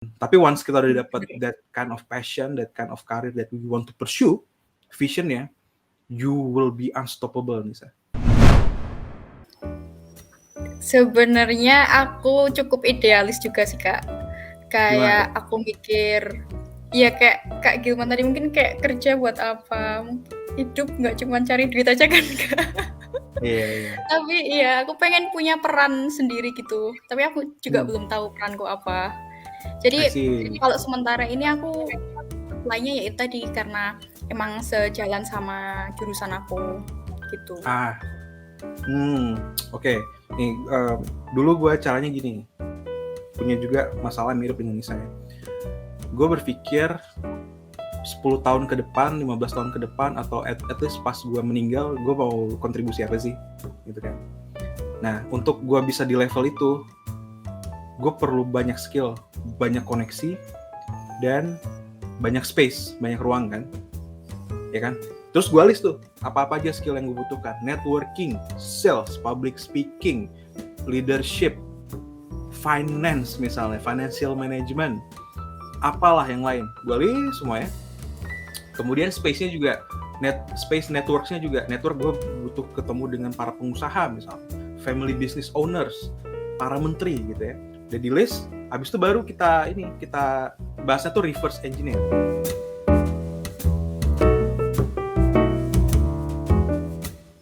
Tapi once kita udah dapat that kind of passion, that kind of career that we want to pursue, visionnya, you will be unstoppable, Nisa. Sebenarnya aku cukup idealis juga sih, Kak. Kayak aku mikir, ya kayak Kak Gilman tadi, mungkin kayak kerja buat apa? Hidup nggak cuma cari duit aja kan, Kak? Iya. Tapi iya, aku pengen punya peran sendiri gitu. Tapi aku juga belum tahu peranku apa. Jadi kalau sementara ini aku lainnya ya itu tadi, karena emang sejalan sama jurusan aku gitu. Oke. Nih, dulu gue caranya gini, punya juga masalah mirip dengan Nisa ya. Gue berpikir 10 tahun ke depan, 15 tahun ke depan, atau at least pas gue meninggal, gue mau kontribusi apa sih, gitu kan. Nah, untuk gue bisa di level itu, gue perlu banyak skill, banyak koneksi, dan banyak space, banyak ruang kan, ya kan. Terus gue list tuh, apa-apa aja skill yang gue butuhkan. Networking, sales, public speaking, leadership, finance misalnya, financial management, apalah yang lain. Gue list semua ya. Kemudian space-nya juga, space networks-nya juga. Network gue butuh ketemu dengan para pengusaha misalnya, family business owners, para menteri gitu ya. Udah di list, habis itu baru kita bahasnya tuh reverse engineer.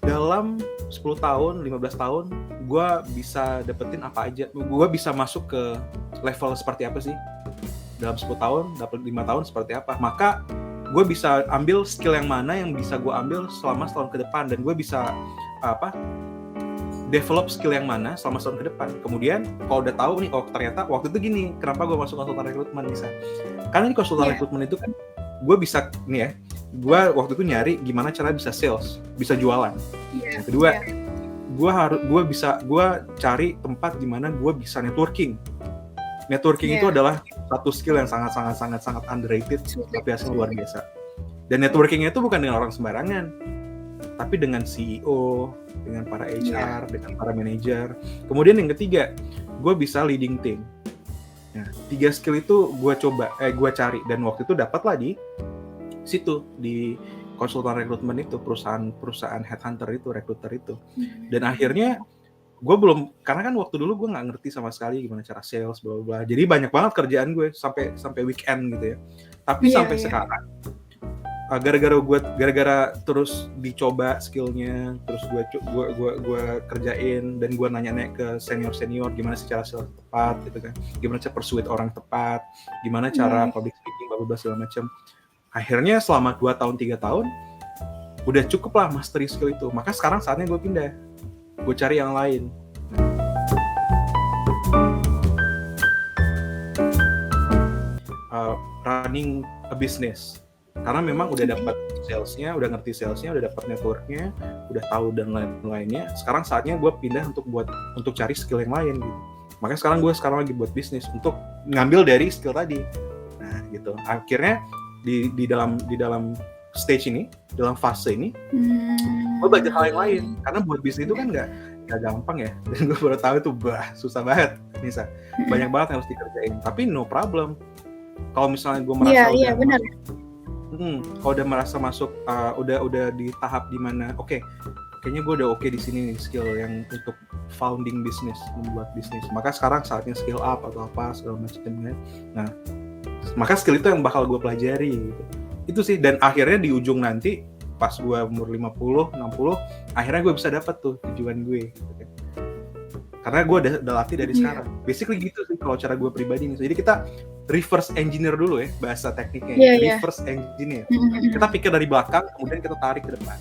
Dalam 10 tahun, 15 tahun, gue bisa dapetin apa aja. Gue bisa masuk ke level seperti apa sih? Dalam 10 tahun, dapat 5 tahun seperti apa? Maka gue bisa ambil skill yang mana yang bisa gue ambil selama setahun ke depan. Dan gue bisa develop skill yang mana selama setahun ke depan. Kemudian kalau udah tahu nih, oh ternyata waktu itu gini, kenapa gue masuk konsultan rekrutmen bisa? Karena di konsultan rekrutmen itu kan gue bisa nih ya, gue waktu itu nyari gimana cara bisa sales, bisa jualan. Yang kedua, gue cari tempat di mana gue bisa networking. Networking itu adalah satu skill yang sangat underrated, tapi hasilnya luar biasa. Dan networkingnya itu bukan dengan orang sembarangan, tapi dengan CEO, dengan para HR, dengan para manajer. Kemudian yang ketiga, gue bisa leading team. Nah, 3 skill itu gue cari, dan waktu itu dapat lagi situ di konsultan rekrutmen itu, perusahaan headhunter itu, recruiter itu. Dan akhirnya gue belum, karena kan waktu dulu gue nggak ngerti sama sekali gimana cara sales, bla bla. Jadi banyak banget kerjaan gue sampai weekend gitu ya. Tapi sampai sekarang, gara-gara terus dicoba skillnya, terus gue kerjain, dan gue nanya ke senior gimana sih cara sales tepat gitu kan, gimana cara persuade orang tepat, gimana cara public speaking, bla bla segala macam. Akhirnya selama 2 tahun 3 tahun udah cukup lah mastery skill itu. Maka sekarang saatnya gue pindah, gue cari yang lain. Running a business, karena memang udah dapat salesnya, udah ngerti salesnya, udah dapat networknya, udah tahu dan lain-lainnya. Sekarang saatnya gue pindah untuk cari skill yang lain gitu. Makanya sekarang gue lagi buat bisnis untuk ngambil dari skill tadi. Nah gitu. Akhirnya di dalam stage ini, dalam fase ini, gue belajar hal yang lain. Karena buat bisnis itu kan nggak gampang ya. Dan gue baru tahu itu susah banget, Nisa. Banyak banget yang harus dikerjain. Tapi no problem. Kalau misalnya gue merasa kalau udah merasa masuk, udah di tahap dimana kayaknya gue udah di sini nih, skill yang untuk founding bisnis, membuat bisnis. Maka sekarang saatnya skill up atau apa segala macamnya. Nah, maka skill itu yang bakal gue pelajari gitu. Itu sih, dan akhirnya di ujung nanti pas gue umur 50, 60, akhirnya gue bisa dapat tuh tujuan gue gitu kan. Karena gue udah latih dari sekarang. Basically gitu sih kalau cara gue pribadi nih. Jadi kita reverse engineer dulu ya, bahasa tekniknya. Reverse engineer. Kita pikir dari belakang, kemudian kita tarik ke depan.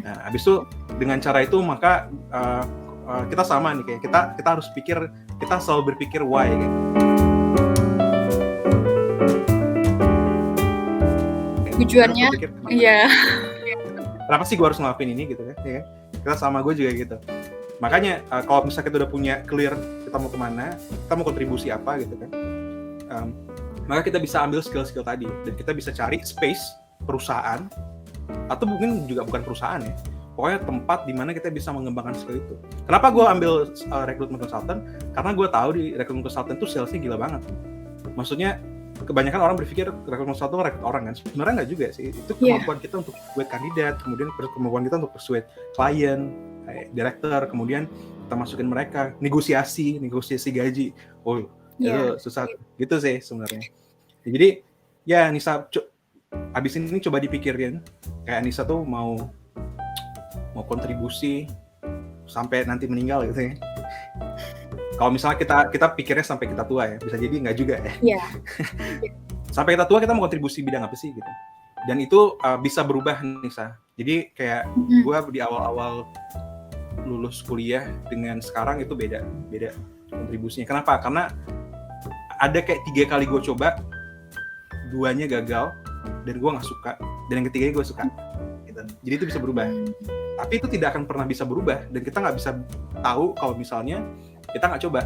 Nah, habis itu dengan cara itu maka kita sama nih, kayak kita harus pikir, kita selalu berpikir why kan. Tujuannya, iya. Kenapa sih gue harus ngelakuin ini gitu kan? Ya, kita sama gue juga gitu. Makanya kalau misalnya kita udah punya clear kita mau kemana, kita mau kontribusi apa gitu kan, maka kita bisa ambil skill-skill tadi, dan kita bisa cari space perusahaan, atau mungkin juga bukan perusahaan ya, pokoknya tempat di mana kita bisa mengembangkan skill itu. Kenapa gue ambil recruitment consultant? Karena gue tahu di recruitment consultant tuh salesnya gila banget. Maksudnya kebanyakan orang berpikir recruitment consultant rekrut orang kan, sebenarnya nggak juga sih. Itu kemampuan kita untuk persuade kandidat, kemudian kemampuan kita untuk persuade klien, director, kemudian kita masukin mereka, negosiasi gaji. Itu susah gitu sih sebenarnya. Jadi ya Nisa, abis ini coba dipikirin, kayak Nisa tuh mau kontribusi sampai nanti meninggal gitu ya. Kalau misalnya kita pikirnya sampai kita tua ya, bisa jadi nggak juga ya. Iya. Sampai kita tua kita mau kontribusi bidang apa sih gitu. Dan itu bisa berubah Nisa. Jadi kayak gue di awal-awal lulus kuliah dengan sekarang itu beda kontribusinya. Kenapa? Karena ada kayak 3 kali gue coba, 2-nya gagal dan gue nggak suka, dan yang ketiganya gue suka gitu. Jadi itu bisa berubah, tapi itu tidak akan pernah bisa berubah, dan kita nggak bisa tahu kalau misalnya kita nggak coba.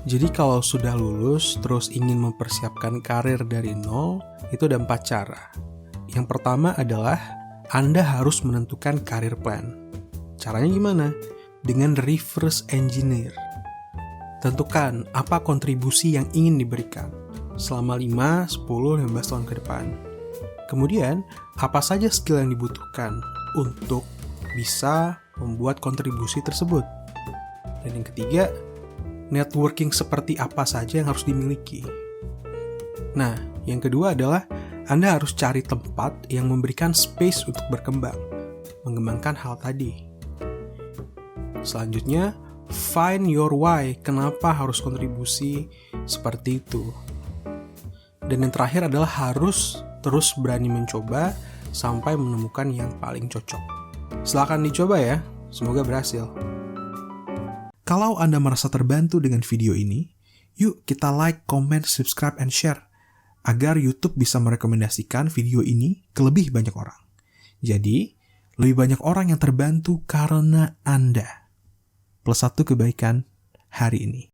Jadi kalau sudah lulus terus ingin mempersiapkan karir dari nol, itu ada 4 cara. Yang pertama adalah Anda harus menentukan karir plan. Caranya gimana? Dengan reverse engineer. Tentukan apa kontribusi yang ingin diberikan selama 5, 10, 15 tahun ke depan. Kemudian, apa saja skill yang dibutuhkan untuk bisa membuat kontribusi tersebut. Dan yang ketiga, networking seperti apa saja yang harus dimiliki. Nah, yang kedua adalah Anda harus cari tempat yang memberikan space untuk berkembang, mengembangkan hal tadi. Selanjutnya, find your why, kenapa harus kontribusi seperti itu. Dan yang terakhir adalah harus terus berani mencoba sampai menemukan yang paling cocok. Silakan dicoba ya, semoga berhasil. Kalau Anda merasa terbantu dengan video ini, yuk kita like, comment, subscribe, and share agar YouTube bisa merekomendasikan video ini ke lebih banyak orang. Jadi, lebih banyak orang yang terbantu karena Anda. +1 kebaikan hari ini.